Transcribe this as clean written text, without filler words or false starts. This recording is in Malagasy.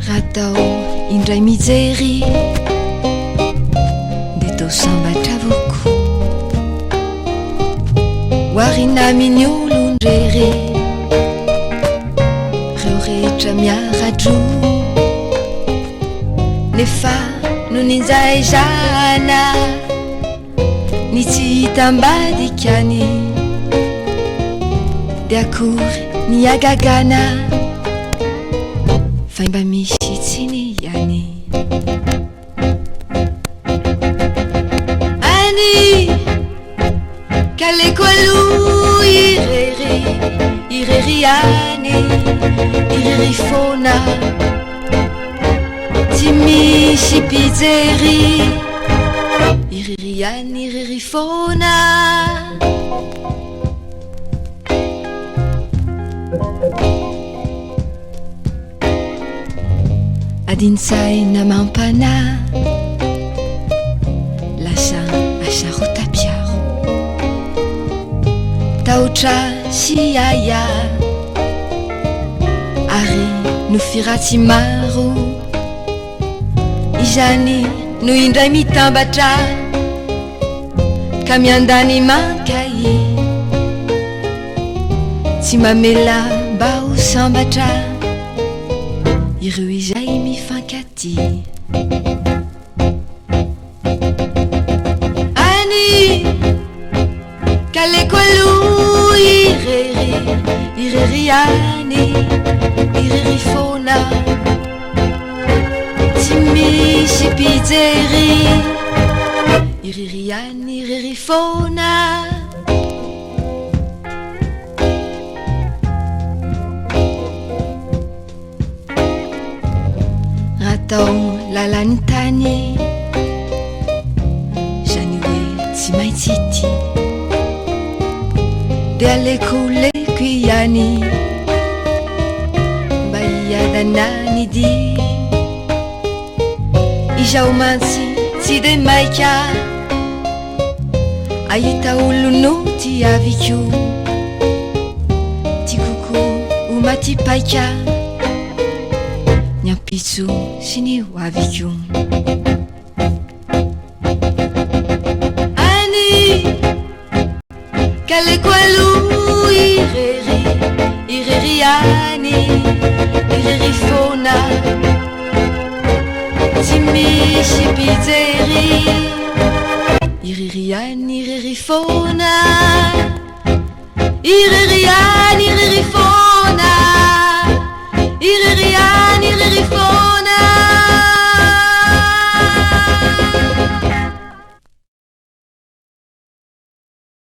Ratao indray mijery de tao sambatra avoko hoarina amin'ny olon-drery reo rehetra miaradro nefa no ninjaizana ny tsy hitambadikany de akory ny agagana fa mba misy tsiny ihany ani kaleko aloha irery any irery fona tsy misy mpijery irery any irery fona adinsaina mampana lasa asarotapiaro taotra sy aya ary no firatsy maro izany no indray mitambatra ka miandany mankay tsy mamela mba ho sambatra ireo izay mifankaty ani kaleko aloha irery any irery fona tsy misy mpijery irery any irery fona ratao lalany tany zany hoe tsy maintsy ity de alekoleko ihany mba hiadanany dy izao mantsy tsy de maika ahita olono ty aviko ty koko ho maty paika nyampitso sy ny hoaviko ani kaleko aloha irery any irery fona tsy misy mpijery irery any irery fona irery any irery fona